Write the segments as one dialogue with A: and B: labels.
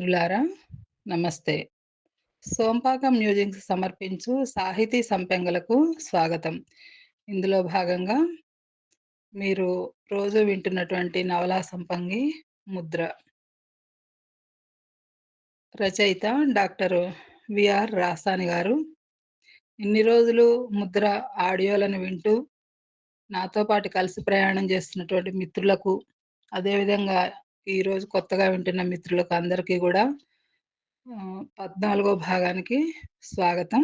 A: మిత్రులారా, నమస్తే. సోంపాకం మ్యూజిక్స్ సమర్పించు సాహితీ సంపెంగలకు స్వాగతం. ఇందులో భాగంగా మీరు రోజు వింటున్నటువంటి నవలా సంపంగి 'ముద్ర'. రచయిత డాక్టర్ విఆర్ రాసాని గారు. ఇన్ని రోజులు 'ముద్ర' ఆడియోలను వింటూ నాతో పాటు కలిసి ప్రయాణం చేస్తున్నటువంటి మిత్రులకు, అదేవిధంగా ఈరోజు కొత్తగా వింటున్న మిత్రులకు అందరికీ గూడా 14 భాగానికి స్వాగతం.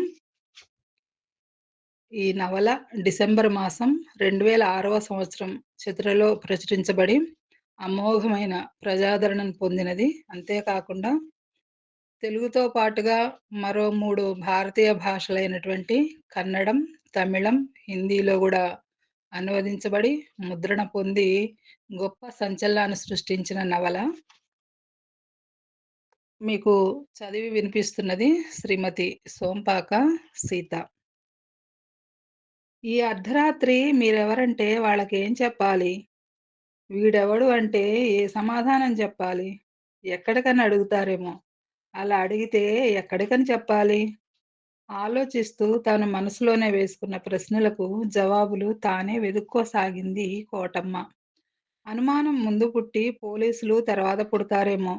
A: ఈ నవల డిసెంబర్ మాసం 2006వ సంవత్సరం చిత్రలో ప్రచురించబడి అమోఘమైన ప్రజాదరణను పొందినది. అంతేకాకుండా తెలుగుతో పాటుగా మరో 3 భారతీయ భాషలైనటువంటి కన్నడం, తమిళం, హిందీలో గూడా అనువదించబడి, ముద్రణ పొంది గొప్ప సంచలనాన్ని సృష్టించిన నవల. మీకు చదివి వినిపిస్తున్నది శ్రీమతి సోంపాక సీత. ఈ అర్ధరాత్రి మీరెవరంటే వాళ్ళకేం చెప్పాలి? వీడెవడు అంటే ఏ సమాధానం చెప్పాలి? ఎక్కడికని అడుగుతారేమో! అలా అడిగితే ఎక్కడికని చెప్పాలి? ఆలోచిస్తూ తాను మనసులోనే వేసుకున్న ప్రశ్నలకు జవాబులు తానే వెదుక్కోసాగింది కోటమ్మ. అనుమానం ముందు పుట్టి పోలీసులు తర్వాత పుడతారేమో!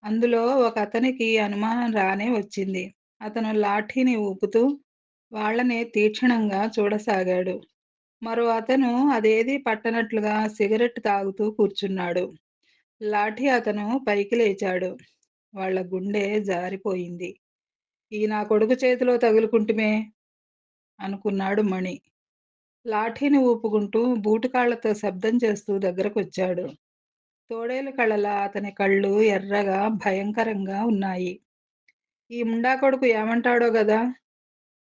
A: అందులో ఒకతనికి అనుమానం రానే వచ్చింది. అతను లాఠీని ఊపుతూ వాళ్ళనే తీక్షణంగా చూడసాగాడు. మరో అతను అదేదీ పట్టనట్లుగా సిగరెట్ తాగుతూ కూర్చున్నాడు. లాఠీ అతను పైకి లేచాడు. వాళ్ళ గుండె జారిపోయింది. ఈ నా కొడుకు చేతిలో తగులుకుంటిమే అనుకున్నాడు మణి. లాఠీని ఊపుకుంటూ బూటుకాళ్లతో శబ్దం చేస్తూ దగ్గరకొచ్చాడు. తోడేలు కళ్ళలా అతని కళ్ళు ఎర్రగా భయంకరంగా ఉన్నాయి. ఈ ముండా కొడుకు ఏమంటాడో గదా!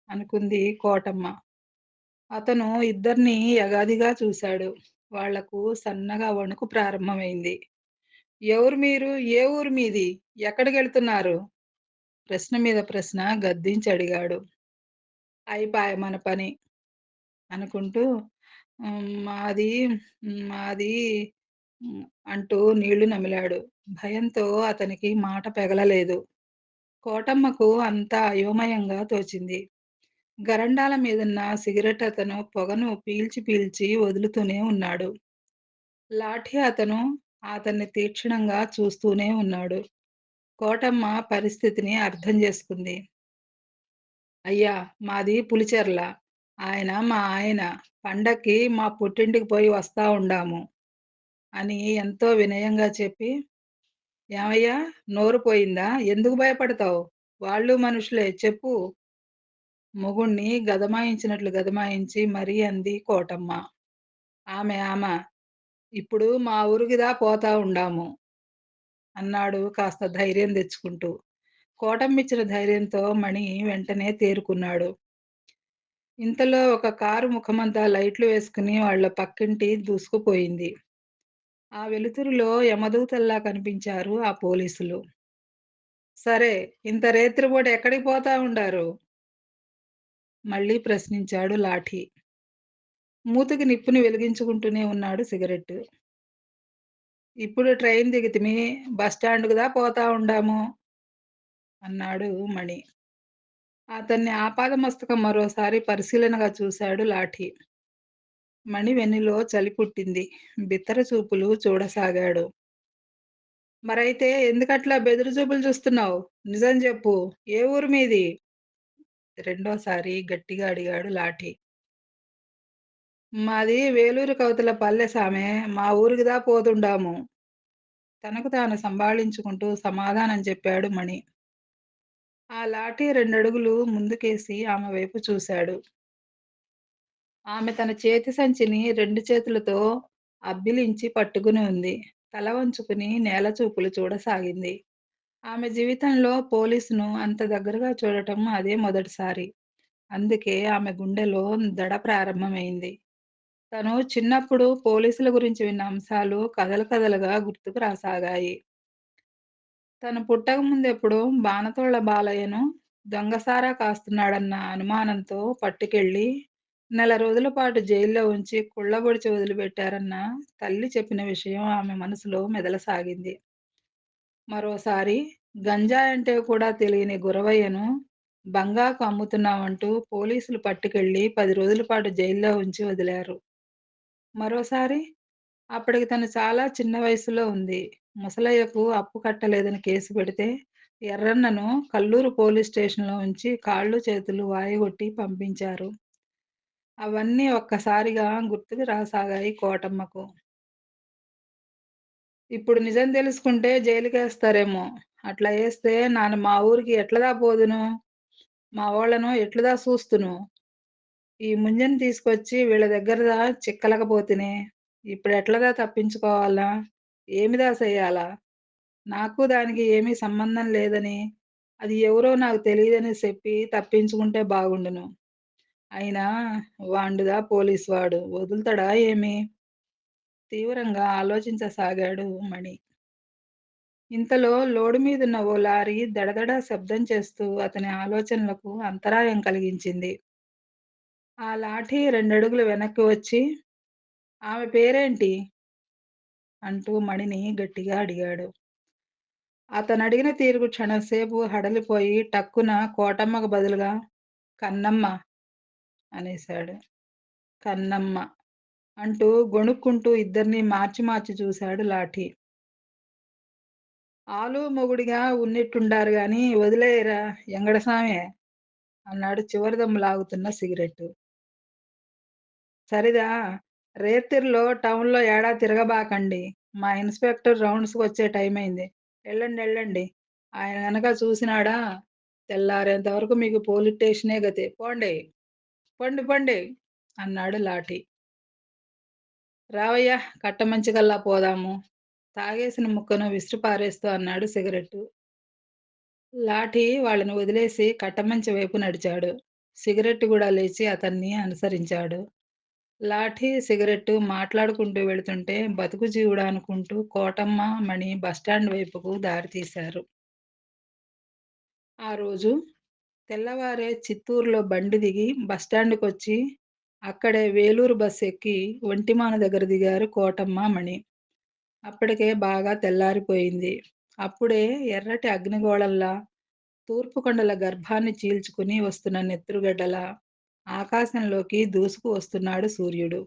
A: అనుకుంది కోటమ్మ. అతను ఇద్దర్నీ యగాదిగా చూశాడు. వాళ్లకు సన్నగా వణుకు ప్రారంభమైంది. ఎవరు మీరు? ఏ ఊరు మీది? ఎక్కడికెళ్తున్నారు? ప్రశ్న మీద ప్రశ్న గద్దించడిగాడు. అయిపాయె మన పని అనుకుంటూ మాది అంటూ నీళ్లు నమిలాడు. భయంతో అతనికి మాట పెగలలేదు. కోటమ్మకు అంతా అయోమయంగా తోచింది. గరండాల మీదున్న సిగరెట్ అతను పొగను పీల్చి పీల్చి వదులుతూనే ఉన్నాడు. లాఠీ అతను అతన్ని తీక్షణంగా చూస్తూనే ఉన్నాడు. కోటమ్మ పరిస్థితిని అర్థం చేసుకుంది. అయ్యా! మాది పులిచెర్ల. ఆయన మా ఆయన. పండక్కి మా పుట్టింటికి పోయి వస్తా ఉండాము అని ఎంతో వినయంగా చెప్పి, ఏమయ్యా! నోరు పోయిందా? ఎందుకు భయపడతావు? వాళ్ళు మనుషులే చెప్పు. మొగుణ్ణి గదమాయించినట్లు గదమాయించి మరీ అంది కోటమ్మ. ఆమె ఇప్పుడు మా ఊరికిదా పోతా ఉండాము అన్నాడు కాస్త ధైర్యం తెచ్చుకుంటూ. కోటమ్మిచ్చిన ధైర్యంతో మణి వెంటనే తేరుకున్నాడు. ఇంతలో ఒక కారు ముఖమంతా లైట్లు వేసుకుని వాళ్ళ పక్కింటి దూసుకుపోయింది. ఆ వెలుతురులో యమదూతల్లా కనిపించారు ఆ పోలీసులు. సరే, ఇంత రేత్రిపూట ఎక్కడికి పోతా ఉండారు? మళ్ళీ ప్రశ్నించాడు లాఠీ. మూతికి నిప్పుని వెలిగించుకుంటూనే ఉన్నాడు సిగరెట్టు. ఇప్పుడు ట్రైన్ దిగితిమి. బస్టాండుకుదా పోతా ఉండాము అన్నాడు మణి. అతన్ని ఆపాదమస్తకం మరోసారి పరిశీలనగా చూశాడు లాఠీ. మణి వెన్నులో చలి పుట్టింది. బిత్తర చూపులు చూడసాగాడు. మరైతే ఎందుకట్లా బెదురు చూపులు చూస్తున్నావు? నిజం చెప్పు. ఏ ఊరు మీది? రెండోసారి గట్టిగా అడిగాడు లాఠీ. మాది వేలూరు కవతల పల్లె సామె. మా ఊరికిదా పోతుండాము. తనకు తాను సంభాళించుకుంటూ సమాధానం చెప్పాడు మణి. ఆ లాఠీ రెండడుగులు ముందుకేసి ఆమె వైపు చూశాడు. ఆమె తన చేతి సంచిని 2 చేతులతో అబ్బిలించి పట్టుకుని ఉంది. తల వంచుకుని నేల చూపులు చూడసాగింది. ఆమె జీవితంలో పోలీసును అంత దగ్గరగా చూడటం అదే మొదటిసారి. అందుకే ఆమె గుండెలో దడ ప్రారంభమైంది. తను చిన్నప్పుడు పోలీసుల గురించి విన్న అంశాలు కథలు కథలుగా గుర్తుకు రాసాగాయి. తను పుట్టకముందెప్పుడో బానతోళ్ల బాలయ్యను దొంగసారా కాస్తున్నాడన్న అనుమానంతో పట్టుకెళ్ళి నెల రోజుల పాటు జైల్లో ఉంచి కుళ్ళబొడిచి వదిలిపెట్టారన్న తల్లి చెప్పిన విషయం ఆమె మనసులో మెదలసాగింది. మరోసారి గంజాయంటే కూడా తెలియని గురవయ్యను బంగాకు అమ్ముతున్నావంటూ పోలీసులు పట్టుకెళ్ళి 10 రోజుల పాటు జైల్లో ఉంచి వదిలారు. మరోసారి అప్పటికి తను చాలా చిన్న వయసులో ఉంది. ముసలయ్యకు అప్పు కట్టలేదని కేసు పెడితే ఎర్రన్నను కల్లూరు పోలీస్ స్టేషన్‌లో ఉంచి కాళ్ళు, చేతులు వాయగొట్టి పంపించారు. అవన్నీ ఒక్కసారిగా గుర్తుకు రాసాగాయి కోటమ్మకు. ఇప్పుడు నిజం తెలుసుకుంటే జైలుకేస్తారేమో! అట్లా ఏస్తే మా ఊరికి ఎట్లదా పోదును? మా వోళ్ళను ఎట్లదా సూస్తును? ఈ ముంజని తీసుకొచ్చి వీళ్ళ దగ్గరదా చిక్కలేకపోతినే. ఇప్పుడెట్లదా తప్పించుకోవాలా? ఏమిదా సెయ్యాలా? నాకు దానికి ఏమీ సంబంధం లేదని, అది ఎవరో నాకు తెలీదని చెప్పి తప్పించుకుంటే బాగుండును. అయినా వాండుదా పోలీసు వాడు వదులుతడా ఏమి? తీవ్రంగా ఆలోచించసాగాడు మణి. ఇంతలో లోడు మీదున్న ఓ లారీ దడదడ శబ్దం చేస్తూ అతని ఆలోచనలకు అంతరాయం కలిగించింది. ఆ లాఠీ రెండడుగులు వెనక్కి వచ్చి, "ఆమె పేరేంటి?" అంటూ మణిని గట్టిగా అడిగాడు. అతనడిగిన తీరుకు క్షణంసేపు హడలిపోయి టక్కున కోటమ్మకు బదులుగా "కన్నమ్మ" అనేశాడు. "కన్నమ్మ" అంటూ గొణుక్కుంటూ ఇద్దరిని మార్చి మార్చి చూశాడు లాఠీ. "ఆలు మొగుడుగా ఉన్నట్టుండారు గాని వదిలేయరా ఎంగడసామి" అన్నాడు చివరి దమ్ము లాగుతున్న సిగరెట్టు. "సరిదా రేతిరిలో టౌన్‌లో ఏడా తిరగబాకండి. మా ఇన్స్‌పెక్టర్ రౌండ్స్‌కొచ్చే టైమయింది. ఎళ్ళండెళ్ళండి. ఆయన గనక చూసినాడా తెల్లారేంత వరకు మీకు పోలీస్ స్టేషనే గతి. పోండి. పొండి పొండి" అన్నాడు లాఠీ. "రావయ్యా కట్టమంచిగల్లా పోదాము" తాగేసిన ముక్కను విసిరి పారేస్తూ అన్నాడు సిగరెట్టు. లాఠీ వాళ్ళని వదిలేసి కట్టమంచె వైపు నడిచాడు. సిగరెట్టు గూడా లేచి అతన్ని అనుసరించాడు. లాఠీ, సిగరెట్టు మాట్లాడుకుంటూ వెళుతుంటే బతుకు జీవుడా అనుకుంటూ కోటమ్మ, మణి బస్టాండ్ వైపుకు దారి తీశారు. ఆ రోజు తెల్లవారే చిత్తూరులో బండి దిగి బస్టాండుకొచ్చి అక్కడే వేలూరు బస్ ఎక్కి ఒంటిమాన దగ్గర దిగారు కోటమ్మ, మణి. అప్పటికే బాగా తెల్లారిపోయింది. అప్పుడే ఎర్రటి అగ్నిగోళంలా తూర్పు కొండల గర్భాన్ని చీల్చుకుని వస్తున్న నెత్తురుగడ్డలా ఆకాశంలోకి దూసుకు వస్తున్నాడు సూర్యుడు.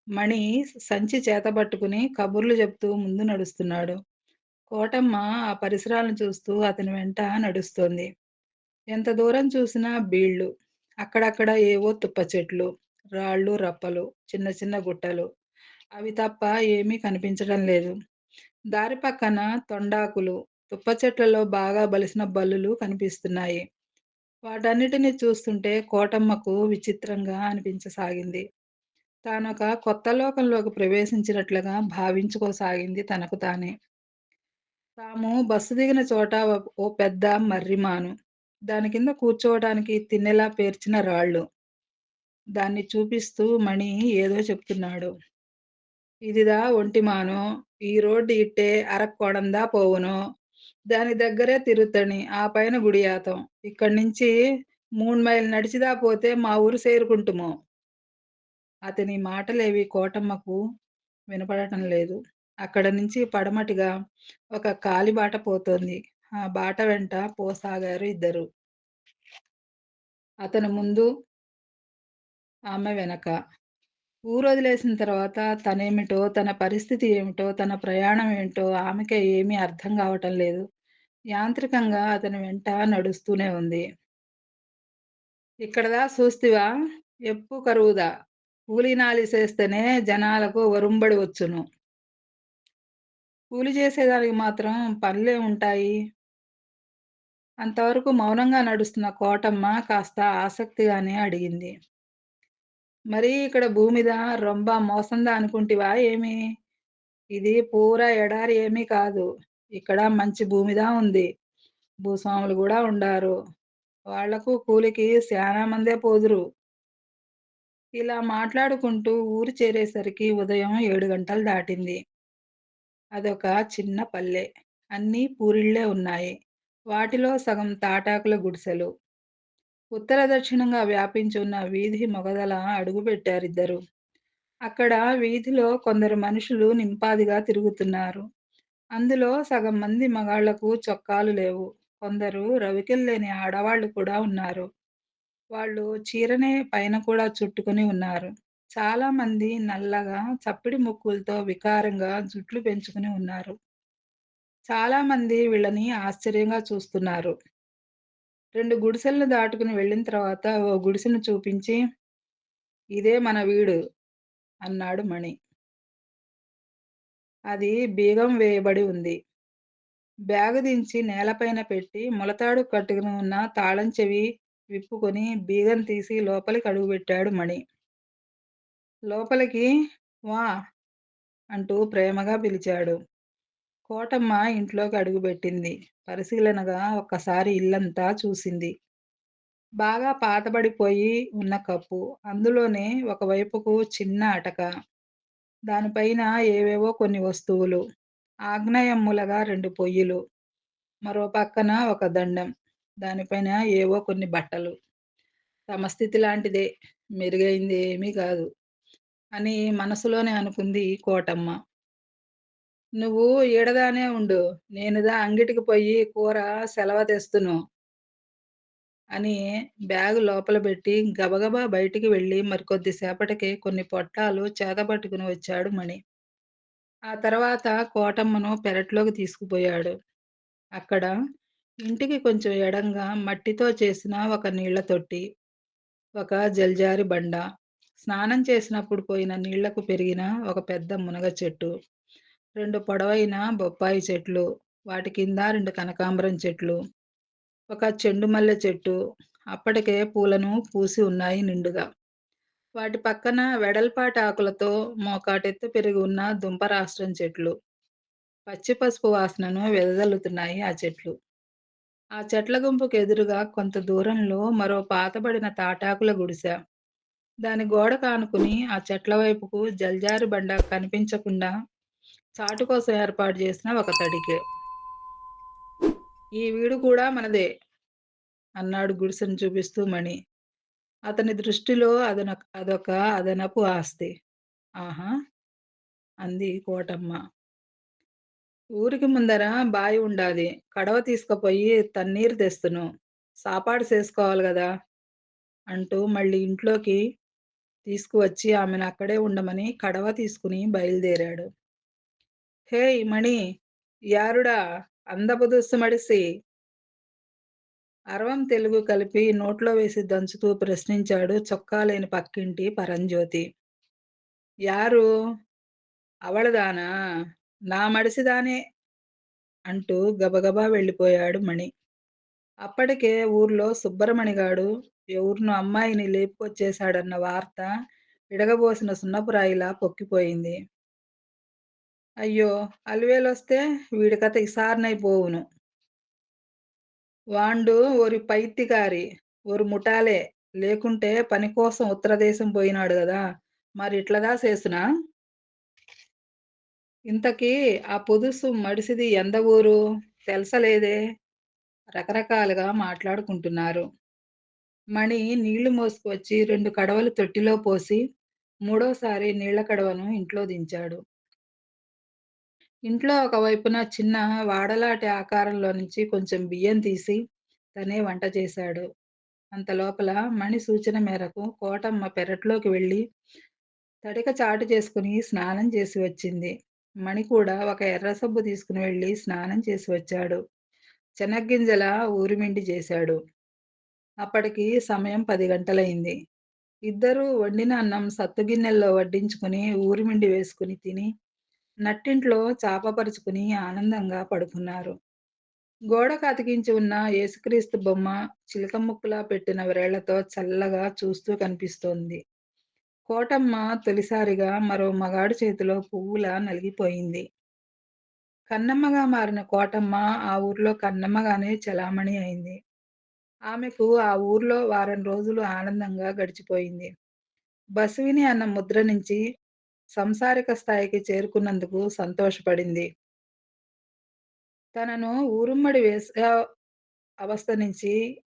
A: మణి సంచి చేతబట్టుకుని కబుర్లు చెప్తూ ముందు నడుస్తున్నాడు. కోటమ్మ ఆ పరిసరాలను చూస్తూ అతని వెంట నడుస్తోంది. ఎంత దూరం చూసినా బీళ్ళు. అక్కడక్కడ ఏవో తుప్ప చెట్లు, రాళ్ళు, రప్పలు, చిన్న చిన్న గుట్టలు. అవి తప్ప ఏమీ కనిపించడం లేదు. దారి పక్కన తొండాకులు, తుప్ప చెట్లలో బాగా బలిసిన బల్లులు కనిపిస్తున్నాయి. వాటన్నిటిని చూస్తుంటే కోటమ్మకు విచిత్రంగా అనిపించసాగింది. తానొక కొత్త లోకంలోకి ప్రవేశించినట్లుగా భావించుకోసాగింది తనకు తానే. తాము బస్సు దిగిన చోట ఓ పెద్ద మర్రిమాను. దాని కింద కూర్చోవడానికి తిన్నెలా పేర్చిన రాళ్ళు. దాన్ని చూపిస్తూ మణి ఏదో చెప్తున్నాడు. "ఇదిదా ఒంటిమాను. ఈ రోడ్డు ఇట్టే అరక్కోణందా పోవును. దాని దగ్గరే తిరుత్తణి. ఆ పైన గుడియాతం. ఇక్కడ్నించి 3 మైళ్ళు నడిచిదా పోతే మా ఊరు సేరుకుంటుము." అతని మాటలేవి కోటమ్మకు వినపడటం లేదు. అక్కడ నుంచి పడమటిగా ఒక కాలిబాట పోతోంది. ఆ బాట వెంట పోసాగారు ఇద్దరు. అతను ముందు, ఆమె వెనక. ఊరొదిలేసిన తర్వాత తనేమిటో, తన పరిస్థితి ఏమిటో, తన ప్రయాణం ఏంటో ఆమెకే ఏమీ అర్థం గావటం లేదు. యాంత్రికంగా అతని వెంట నడుస్తూనే ఉంది. "ఇక్కడదా సూస్తివా? ఎప్పు కరువుదా? కూలి నాలి సేస్తేనే జనాలకు ఒరుంబడి వచ్చును. కూలి చేసేదానికి మాత్రం పనులేముంటాయి?" అంతవరకు మౌనంగా నడుస్తున్న కోటమ్మ కాస్త ఆసక్తిగానే అడిగింది. "మరీ ఇక్కడ భూమిదా రొంబ మోసందా అనుకుంటివా ఏమి? ఇది పూరా ఎడారి ఏమీ కాదు. ఇక్కడ మంచి భూమిదా ఉంది. భూస్వాములు గూడా ఉండారు. వాళ్లకు కూలికి శానా మందే పోదురు." ఇలా మాట్లాడుకుంటూ ఊరు చేరేసరికి ఉదయం 7 గంటలు దాటింది. అదొక చిన్న పల్లె. అన్నీ పూరిళ్ళే ఉన్నాయి. వాటిలో సగం తాటాకుల గుడిసెలు. ఉత్తర దక్షిణంగా వ్యాపించి ఉన్న వీధి మొగదల అడుగుపెట్టారిద్దరూ. అక్కడ వీధిలో కొందరు మనుషులు నింపాదిగా తిరుగుతున్నారు. అందులో సగం మంది మగాళ్ళకు చొక్కాలు లేవు. కొందరు రవికెల్లేని ఆడవాళ్ళు కూడా ఉన్నారు. వాళ్ళు చీరనే పైన కూడా చుట్టుకొని ఉన్నారు. చాలా మంది నల్లగా, చప్పిడి ముక్కులతో వికారంగా జుట్లు పెంచుకుని ఉన్నారు. చాలా మంది వీళ్ళని ఆశ్చర్యంగా చూస్తున్నారు. 2 గుడిసెలను దాటుకుని వెళ్ళిన తర్వాత ఓ గుడిసెను చూపించి, "ఇదే మన వీడు" అన్నాడు మణి. అది బీగం వేయబడి ఉంది. బ్యాగు దించి నేలపైన పెట్టి మొలతాడు కట్టుకుని ఉన్న తాళం చెవి విప్పుకొని బీగం తీసి లోపలికి అడుగుపెట్టాడు మణి. లోపలికి "వా" అంటూ ప్రేమగా పిలిచాడు. కోటమ్మ ఇంట్లోకి అడుగుబెట్టింది. పరిశీలనగా ఒక్కసారి ఇల్లంతా చూసింది. బాగా పాతబడిపోయి ఉన్న కప్పు. అందులోనే ఒకవైపుకు చిన్న అటక. దానిపైన ఏవేవో కొన్ని వస్తువులు. ఆగ్నేయం మూలగా 2 పొయ్యిలు. మరో పక్కన ఒక దండెం. దానిపైన ఏవో కొన్ని బట్టలు. తమ స్థితి లాంటిదే. మెరుగైంది ఏమీ కాదు అని మనసులోనే అనుకుంది కోటమ్మ. "నువ్వు ఈడదానే ఉండు. నేనుదా అంగిటికి పొయ్యి కూర సెలవ తెస్తును" అని బ్యాగు లోపల బెట్టి గబగబా బయటికి వెళ్ళి మరికొద్ది సేపటికి కొన్ని పొట్లాలు చేతబట్టుకుని వచ్చాడు మణి. ఆ తర్వాత కోటమ్మను పెరట్లోకి తీసుకుపోయాడు. అక్కడ ఇంటికి కొంచెం ఎడంగా మట్టితో చేసిన ఒక నీళ్ల తొట్టి, ఒక జల్జారి బండ, స్నానం చేసినప్పుడు పోయిన నీళ్లకు పెరిగిన ఒక పెద్ద మునగ చెట్టు, 2 పొడవైన బొప్పాయి చెట్లు, వాటి కింద 2 కనకాంబరం చెట్లు, ఒక చెండు మల్లె చెట్టు అప్పటికే పూలను పూసి ఉన్నాయి నిండుగా. వాటి పక్కన వెడల్పాటి ఆకులతో మోకాటెత్తు పెరిగి ఉన్న దుంపరాష్ట్రం చెట్లు. పచ్చి పసుపు వాసనను వెదజల్లుతున్నాయి ఆ చెట్లు. ఆ చెట్ల గుంపుకు ఎదురుగా కొంత దూరంలో మరో పాతబడిన తాటాకుల గుడిసె. దాని గోడకు ఆనుకుని ఆ చెట్ల వైపుకు జల్జారు బండ కనిపించకుండా చాటు కోసం ఏర్పాటు చేసిన ఒక తడికె. "ఈ వీడు కూడా మనదే" అన్నాడు గుడిసెను చూపిస్తూ మణి. అతని దృష్టిలో అదొక అదనపు ఆస్తి. "ఆహా" అంది కోటమ్మ. "ఊరికి ముందర బాయి ఉండాది. కడవ తీసుకపోయి తన్నీరు తెస్తును. సాపాడు సేసుకోవాలి గదా" అంటూ మళ్ళీ ఇంట్లోకి తీసుకువచ్చి ఆమెను అక్కడే ఉండమని కడవ తీసుకుని బయలుదేరాడు. "హేయ్ మణి! యారుడా అందపు దుస్సు మడిసి" అరవం తెలుగు కలిపి నోట్లో వేసి దంచుతూ ప్రశ్నించాడు చొక్కా లేని పక్కింటి పరంజ్యోతి. "యారు? అవళదానా? నా మడిసిదానే" అంటూ గబగబా వెళ్ళిపోయాడు మణి. అప్పటికే ఊర్లో సుబ్బరమణిగాడు ఎవరినో అమ్మాయిని లేపుకొచ్చేశాడన్న వార్త విడగబోసిన సున్నపురాయిలా పొక్కిపోయింది. అయ్యో! అలివేలొస్తే వీడి కథ ఇసార్నైపోవును. వాండు ఓరి పైత్తికారి, ఓరి ముఠాలే, లేకుంటే పనికోసం ఉత్తరదేశం పోయినాడు గదా! మరిట్లదా సేసునా? ఇంతకీ ఆ పొదుసు మడిసిది ఎంద ఊరు? తెల్సలేదే? రకరకాలుగా మాట్లాడుకుంటున్నారు. మణి నీళ్లు మోసుకువచ్చి 2 కడవలు తొట్టిలో పోసి, మూడోసారి నీళ్ల కడవను ఇంట్లో దించాడు. ఇంట్లో ఒక వైపున చిన్న వాడలాటి ఆకారంలో నుంచి కొంచెం బియ్యం తీసి, తనే వంట చేశాడు. అంతలోపల మణి సూచన మేరకు కోటమ్మ పెరట్లోకి వెళ్ళి, తడిక చాటు చేసుకుని స్నానం చేసి వచ్చింది. మణి కూడా ఒక ఎర్ర సబ్బు తీసుకుని వెళ్ళి స్నానం చేసి వచ్చాడు. చెనగ్గింజల ఊరిమిండి చేశాడు. అప్పటికి సమయం 10 గంటలయింది. ఇద్దరూ వండిన అన్నం సత్తుగిన్నెల్లో వడ్డించుకుని ఊరిమిండి వేసుకుని తిని, నట్టింట్లో చాపపరుచుకుని ఆనందంగా పడుకున్నారు. గోడకు అతికించి ఉన్న యేసుక్రీస్తు బొమ్మ చిలక ముక్కులా పెట్టిన వ్రేళ్లతో చల్లగా చూస్తూ కనిపిస్తోంది. కోటమ్మ తొలిసారిగా మరో మగాడి చేతిలో పువ్వులా నలిగిపోయింది. కన్నమ్మగా మారిన కోటమ్మ ఆ ఊర్లో కన్నమ్మగానే చెలామణీ అయింది. ఆమెకు ఆ ఊర్లో వారం రోజులు ఆనందంగా గడిచిపోయింది. బస్విని అన్న ముద్ర నుంచి సంసారిక స్థాయికి చేరుకున్నందుకు సంతోషపడింది. తనను ఊరుమ్మడి అవస్థ నుంచి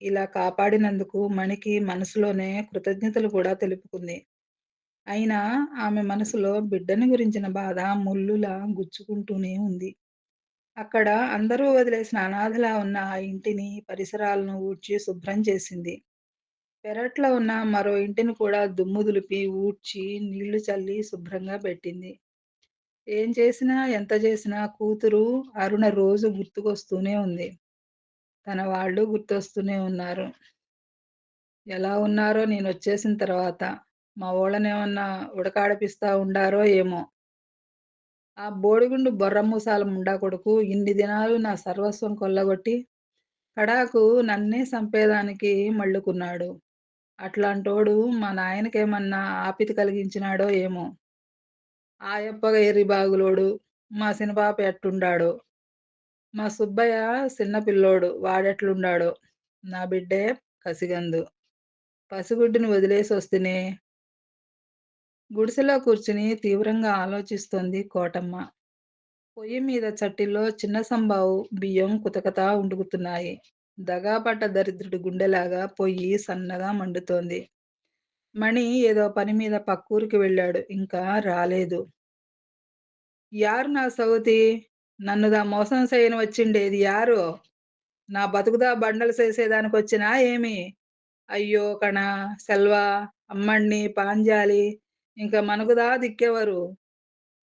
A: ఇలా కాపాడినందుకు మణికి మనసులోనే కృతజ్ఞతలు కూడా తెలుపుకుంది. అయినా ఆమె మనసులో బిడ్డని గురించిన బాధ ముల్లులా గుచ్చుకుంటూనే ఉంది. అక్కడ అందరూ వదిలేసిన అనాథలా ఉన్న ఆ ఇంటిని, పరిసరాలను ఊడ్చి శుభ్రం చేసింది. పెరట్లో ఉన్న మరో ఇంటిని కూడా దుమ్ము దులిపి, ఊడ్చి, నీళ్లు చల్లి శుభ్రంగా పెట్టింది. ఏం చేసినా, ఎంత చేసినా కూతురు అరుణ రోజు గుర్తుకొస్తూనే ఉంది. తన వాళ్ళు గుర్తొస్తూనే ఉన్నారు. ఎలా ఉన్నారో నేనొచ్చేసిన తర్వాత. మా వోళ్ళనేమన్నా ఉడకాడిపిస్తా ఉండారో ఏమో! ఆ బోడిగుండు బొర్రమూసాల ముండా కొడుకు ఇన్ని దినాలు నా సర్వస్వం కొల్లగొట్టి, కడాకు నన్నే సంపేదానికి మళ్లుకున్నాడు. అట్లాంటోడు మా నాయనకేమన్నా ఆపితి కలిగించినాడో ఏమో! ఆయప్పగా ఎర్రిబాగులోడు, మా సినపాప ఎట్టుండాడో! మా సుబ్బయ్య సిన్న పిల్లోడు వాడెట్లుండాడో! నా బిడ్డే కసిగందు. పసిగుడ్డుని వదిలేసొస్తినే. గుడిసెలో కూర్చుని తీవ్రంగా ఆలోచిస్తోంది కోటమ్మ. పొయ్యి మీద చట్టిలో చిన్న సంబావు బియ్యం కుతకుతా ఉడుకుతున్నాయి. దగాపడ్డ దరిద్రుడి గుండెలాగా పొయ్యి సన్నగా మండుతోంది. మణి ఏదో పని మీద పక్కూరికి వెళ్ళాడు. ఇంకా రాలేదు. యారు నా సౌతి? నన్నుదా మోసం చేయని వచ్చిండేది యారు? నా బతుకుదా బండలు సేసేదానికొచ్చినా ఏమి? అయ్యో కణా, సెల్వా, అమ్మణ్ణి, పాంజాలి ఇంక మనకుదా దిక్కెవరు?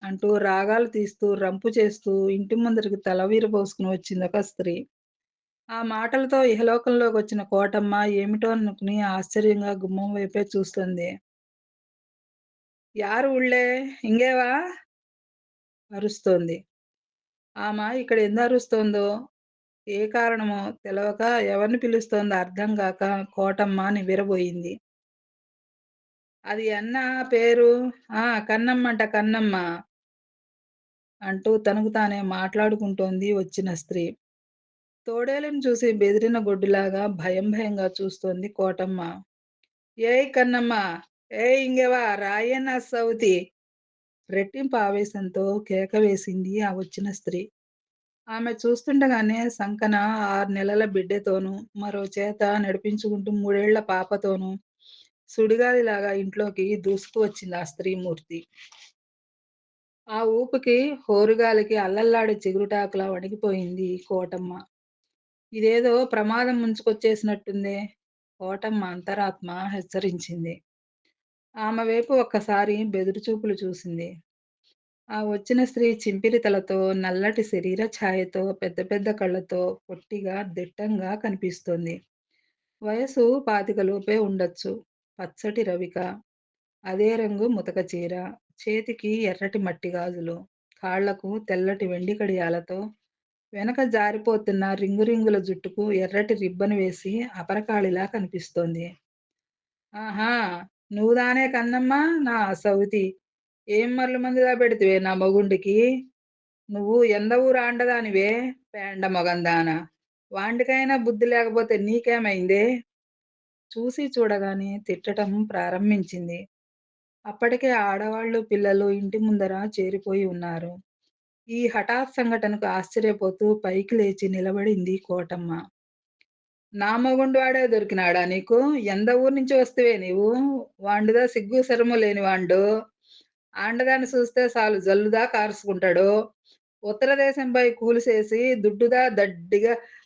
A: అంటూ రాగాలు తీస్తూ, రంపు చేస్తూ ఇంటి ముందరికి తల విరబోసుకుని వచ్చిందొక స్త్రీ. ఆ మాటలతో ఇహలోకంలోకొచ్చిన కోటమ్మ ఏమిటో అనుకుని ఆశ్చర్యంగా గుమ్మం వైపే చూస్తుంది. "యారు ఉళ్ళే? ఇంగేవా?" అరుస్తోంది. ఆమ ఇక్కడ ఎందరుస్తోందో, ఏ కారణమో తెలవక ఎవరిని పిలుస్తోందో అర్థం గాక కోటమ్మ నివ్వెరబోయింది. "అది యన్నా పేరు? ఆ! కన్నమ్మంట కన్నమ్మ" అంటూ తనకు తానే మాట్లాడుకుంటోంది వచ్చిన స్త్రీ. తోడేలుని చూసి బెదిరిన గొడ్డులాగా భయం భయంగా చూస్తోంది కోటమ్మ. "ఏయ్ కన్నమ్మ! ఏయ్ ఇంగెవా రాయే నా సౌతి" రెట్టింపు ఆవేశంతో కేక వేసింది ఆ వచ్చిన స్త్రీ. ఆమె చూస్తుండగానే సంకన 6 నెలల బిడ్డతోనూ, మరో చేత నడిపించుకుంటూ 3 ఏళ్ల పాపతోనూ సుడిగాలిలాగా ఇంట్లోకి దూసుకు వచ్చింది ఆ స్త్రీమూర్తి. ఆ ఊపుకి, హోరుగాలికి అల్లల్లాడే చిగురుటాకులా వణికిపోయింది కోటమ్మ. ఇదేదో ప్రమాదం ముంచుకొచ్చేసినట్టుందే! కోటమ్మ అంతరాత్మ హెచ్చరించింది. ఆమె వైపు ఒక్కసారి బెదురుచూపులు చూసింది. ఆ వచ్చిన స్త్రీ చింపిరి తలతో, నల్లటి శరీర ఛాయతో, పెద్ద పెద్ద కళ్ళతో, పొట్టిగా, దిట్టంగా కనిపిస్తోంది. వయసు 25 లోపే ఉండొచ్చు. పచ్చటి రవిక, అదే రంగు ముతక చీర, చేతికి ఎర్రటి మట్టి గాజులు, కాళ్ళకు తెల్లటి వెండి కడియాలతో, వెనక జారిపోతున్న రింగు రింగుల జుట్టుకు ఎర్రటి రిబ్బన్ వేసి అపరకాళిలా కనిపిస్తోంది. ఆహా! నువ్వుదానే కన్నమ్మా నా సౌతి. ఏం మర్లు మందుగా పెడితివే నా మొగుండికి? నువ్వు ఎంద ఊరు ఆండదానివే పేండ మొగందాన. వాండికైనా బుద్ధి లేకపోతే నీకేమైందే? చూసి చూడగానే తిట్టటం ప్రారంభించింది. అప్పటికే ఆడవాళ్ళు, పిల్లలు ఇంటి ముందర చేరిపోయి ఉన్నారు. ఈ హఠాత్ సంఘటనకు ఆశ్చర్యపోతూ పైకి లేచి నిలబడింది కోటమ్మ. నా మొగుండు వాడే దొరికినాడా నీకు? ఎంద ఊరు నుంచి వస్తివే నీవు? వాండుదా సిగ్గు శరము లేని వాండు. ఆండదాన్ని చూస్తే సాలు జల్లుదా కారుసుకుంటాడు. ఉత్తర దేశం పోయి కూలి చేసి దుడ్డుదా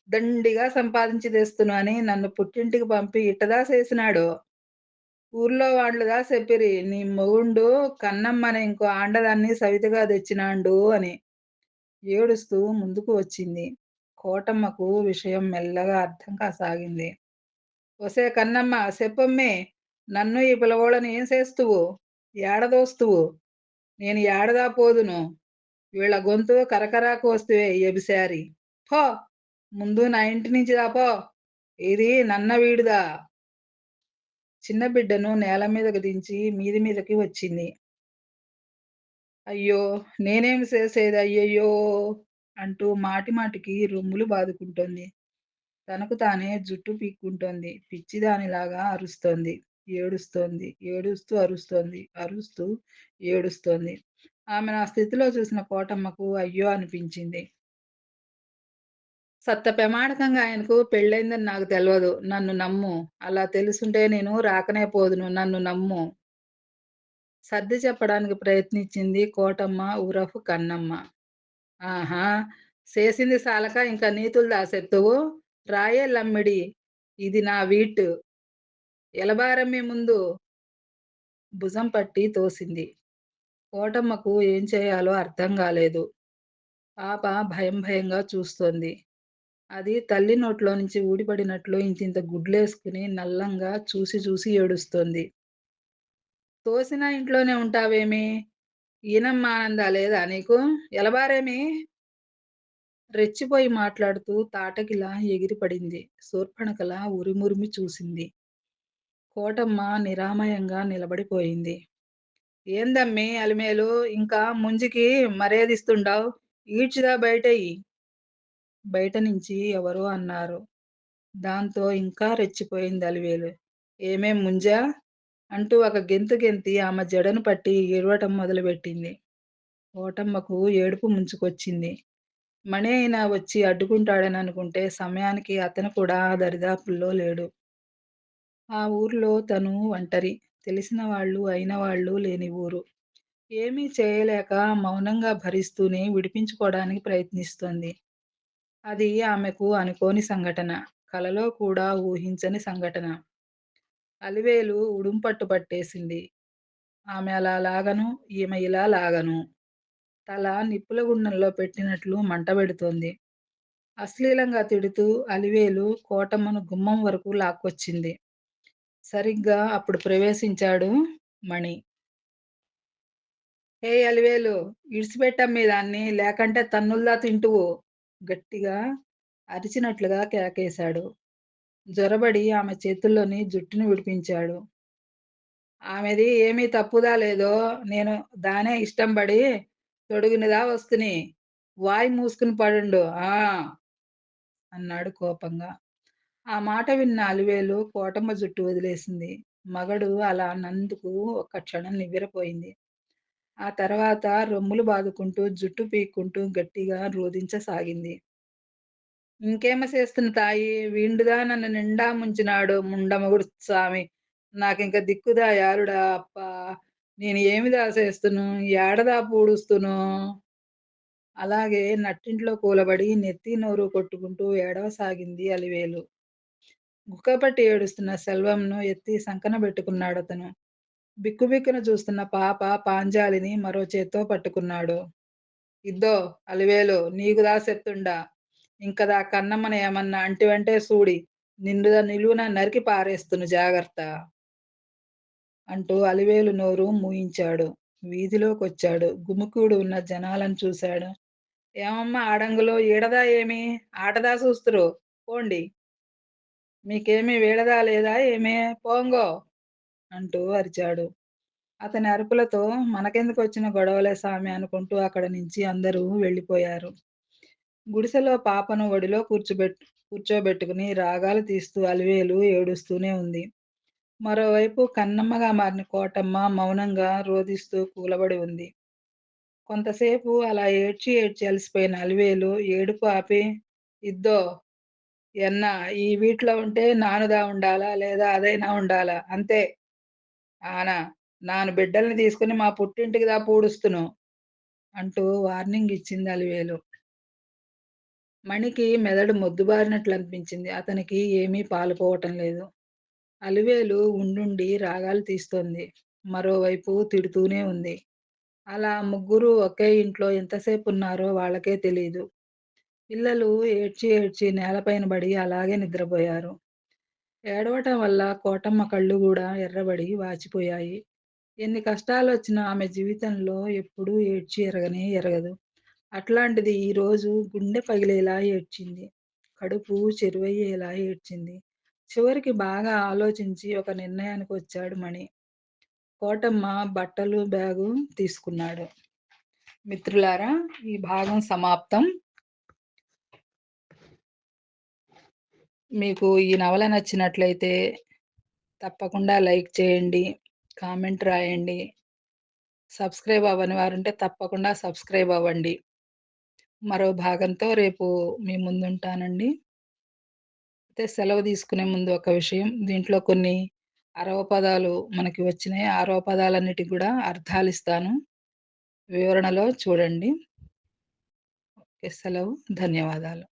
A: దండిగా సంపాదించి తెస్తును అని నన్ను పుట్టింటికి పంపి ఇట్టదా చేసినాడు. ఊర్లో వాళ్ళుదా చెప్పిరి నీ మొగుండు కన్నమ్మనే ఇంకో ఆండదాన్ని సవితిగా తెచ్చినాండు అని. ఏడుస్తూ ముందుకు వచ్చింది. కోటమ్మకు విషయం మెల్లగా అర్థం కాసాగింది. ఒసే కన్నమ్మ చెప్పమ్మి. నన్ను ఈ పిలగోళ్ళని ఏం చేస్తువు? ఏడ దోస్తువు? నేను ఏడదా పోదును. వీళ్ళ గొంతు కరకరా కోస్తివే ఎబిసారి. పో! ముందు నా ఇంటి నుంచి దా పో! ఇది నన్న వీడుదా. చిన్న బిడ్డను నేల మీదకు దించి మీది మీదకి వచ్చింది. అయ్యో! నేనేమి చేసేది అయ్యయ్యో! అంటూ మాటి మాటికి రొమ్ములు బాదుకుంటోంది. తనకు తానే జుట్టు పీక్కుంటోంది. పిచ్చిదానిలాగా అరుస్తోంది. ఏడుస్తోంది. ఏడుస్తూ అరుస్తోంది. అరుస్తూ ఏడుస్తోంది. ఆమెను ఆ స్థితిలో చూసిన కోటమ్మకు అయ్యో అనిపించింది. సత్త పెమాడకంగా ఆయనకు పెళ్ళయిందని నాకు తెలవదు. నన్ను నమ్ము. అలా తెలుసుంటే నేను రాకనే పోదును. నన్ను నమ్ము. సర్ది చెప్పడానికి ప్రయత్నించింది కోటమ్మ ఉరఫ్ కన్నమ్మ. ఆహా! చేసింది సాలక ఇంక నీతులు దాసెత్తువు. రాయే లమ్మిడి ఇది నా వీటు. ఎలబారమ్మి ముందు భుజం పట్టి తోసింది. కోటమ్మకు ఏం చేయాలో అర్థం గాలేదు. పాప భయం భయంగా చూస్తోంది. అది తల్లి నోట్లో నుంచి ఊడిపడినట్లు ఇంతింత గుడ్లేసుకుని నల్లంగా చూసి చూసి ఏడుస్తోంది. తోసినా ఇంట్లోనే ఉంటావేమి? ఈనమ్మ ఆనందా లేదా నీకు? ఎలబారేమి? రెచ్చిపోయి మాట్లాడుతూ తాటకిలా ఎగిరిపడింది. శూర్పణఖలా ఉరిమురిమి చూసింది. కోటమ్మ నిరామయంగా నిలబడిపోయింది. ఏందమ్మీ అలిమేలు ఇంకా ముంజికి మర్యాదిస్తుండావు? ఈడ్చిదా బయటెయ్యి. బయట నుంచి ఎవరో అన్నారు. దాంతో ఇంకా రెచ్చిపోయింది అలివేలు. ఏమే ముంజా? అంటూ ఒక గెంతు గెంతి ఆమె జడను పట్టి ఏడవటం మొదలుపెట్టింది. కోటమ్మకు ఏడుపు ముంచుకొచ్చింది. మణి అయినా వచ్చి అడ్డుకుంటాడననుకుంటే సమయానికి అతను కూడా ఆ దరిదాపుల్లో లేడు. ఆ ఊర్లో తను ఒంటరి. తెలిసిన వాళ్ళు, అయిన వాళ్ళు లేని ఊరు. ఏమీ చేయలేక మౌనంగా భరిస్తూనే విడిపించుకోవడానికి ప్రయత్నిస్తోంది. అది ఆమెకు అనుకోని సంఘటన. కలలో కూడా ఊహించని సంఘటన. అలివేలు ఉడుంపట్టు పట్టేసింది. ఆమె అలా లాగను, ఈమె ఇలా లాగను. తల నిప్పుల గుండంలో పెట్టినట్లు మంటబెడుతోంది. అశ్లీలంగా తిడుతూ అలివేలు కోటమ్మను గుమ్మం వరకు లాక్కొచ్చింది. సరిగ్గా అప్పుడు ప్రవేశించాడు మణి. "ఏయ్ అలివేలు! ఇడిసిపెట్టమ్మీ దాన్ని లేకంటే తన్నుల్దా తింటువు" గట్టిగా అరిచినట్లుగా కేకేశాడు. జొరబడి ఆమె చేతుల్లోని జుట్టును విడిపించాడు. ఆమెది ఏమీ తప్పుదా లేదో నేను దానే ఇష్టం బడి తొడిగినదా వస్తుని. వాయి మూసుకుని పడుండు. ఆ! అన్నాడు కోపంగా. ఆ మాట విన్న అలివేలు కోటమ్మ జుట్టు వదిలేసింది. మగడు అలా అన్నందుకు ఒక్క క్షణం నివ్వెరపోయింది. ఆ తర్వాత రొమ్ములు బాదుకుంటూ, జుట్టు పీక్కుంటూ గట్టిగా రోదించసాగింది. ఇంకేమ చేస్తున్న తాయి వీండుదా నన్ను నిండా ముంచినాడు ముండమగుడు సామి. నాకింక దిక్కుదా యారుడా అప్పా! నేను ఏమి దాసేస్తును? ఏడదా పూడుస్తును? అలాగే నట్టింట్లో కూలబడి నెత్తి, నోరు కొట్టుకుంటూ ఏడవసాగింది అలివేలు. గుక్కపట్టి ఏడుస్తున్న సెల్వంను ఎత్తి సంకన బెట్టుకున్నాడతను. బిక్కుబిక్కున చూస్తున్న పాప పాంజాలిని మరో చేత్తో పట్టుకున్నాడు. ఇద్దో అలివేలు నీకుదా సెప్తుండా. ఇంకదా కన్నమ్మని ఏమన్నా అంటివంటే సూడి నిలువున నరికి పారేస్తును జాగర్త. అంటూ అలివేలు నోరు మూయించాడు. వీధిలోకొచ్చాడు. గుమికూడి ఉన్న జనాలను చూశాడు. ఏమమ్మా ఆడంగులు ఈడదా ఏమి? ఆటదా సూస్తురు. పోండి. మీకేమి వీడదా లేదా ఏమి? పోంగో! అంటూ అరిచాడు. అతని అరుపులతో మనకెందుకొచ్చిన గొడవలే సామి అనుకుంటూ అక్కడి నుంచి అందరూ వెళ్ళిపోయారు. గుడిసెలో పాపను ఒడిలో కూర్చోబెట్టుకుని రాగాలు తీస్తూ అలివేలు ఏడుస్తూనే ఉంది. మరోవైపు కన్నమ్మగా మారిన కోటమ్మ మౌనంగా రోదిస్తూ కూలబడి ఉంది. కొంతసేపు అలా ఏడ్చి ఏడ్చి అలసిపోయిన అలివేలు ఏడుపు ఆపి, ఇద్దో యన్న ఈ వీట్లో ఉంటే నానుదా ఉండాలా లేదా అదైనా ఉండాలా అంతే ఆన నాను బిడ్డల్ని తీసుకుని మా పుట్టింటికి దా పూడుస్తును అంటూ వార్నింగ్ ఇచ్చింది అలివేలు. మణికి మెదడు మొద్దుబారినట్లనిపించింది. అతనికి ఏమీ పాలుపోవటం లేదు. అలివేలు ఉండుండి రాగాలు తీస్తోంది. మరోవైపు తిడుతూనే ఉంది. అలా ముగ్గురు ఒకే ఇంట్లో ఎంతసేపున్నారో వాళ్ళకే తెలీదు. పిల్లలు ఏడ్చి ఏడ్చి నేలపైన బడి అలాగే నిద్రపోయారు. ఏడవటం వల్ల కోటమ్మ కళ్ళు గూడా ఎర్రబడి వాచిపోయాయి. ఎన్ని కష్టాలొచ్చినా ఆమె జీవితంలో ఎప్పుడూ ఏడ్చి ఎరగదు. అట్లాంటిది ఈరోజు గుండె పగిలేలా ఏడ్చింది. కడుపు చెరువయ్యేలా ఏడ్చింది. చివరికి బాగా ఆలోచించి ఒక నిర్ణయానికొచ్చాడు మణి. కోటమ్మ బట్టలు, బ్యాగు తీసుకున్నాడు. మిత్రులారా! ఈ భాగం సమాప్తం. మీకు ఈ నవల నచ్చినట్లయితే తప్పకుండా లైక్ చేయండి. కామెంట్ రాయండి. సబ్స్క్రైబ్ అవ్వని వారుంటే తప్పకుండా సబ్స్క్రైబ్ అవ్వండి. మరో భాగంతో రేపు మీ ముందుంటానండి. అయితే సెలవు తీసుకునే ముందు ఒక విషయం. దీంట్లో కొన్ని అరవ పదాలు మనకి వచ్చినాయి. ఆ అరవ పదాలన్నిటికి గూడా అర్థాలిస్తాను. వివరణలో చూడండి. సెలవు. ధన్యవాదాలు.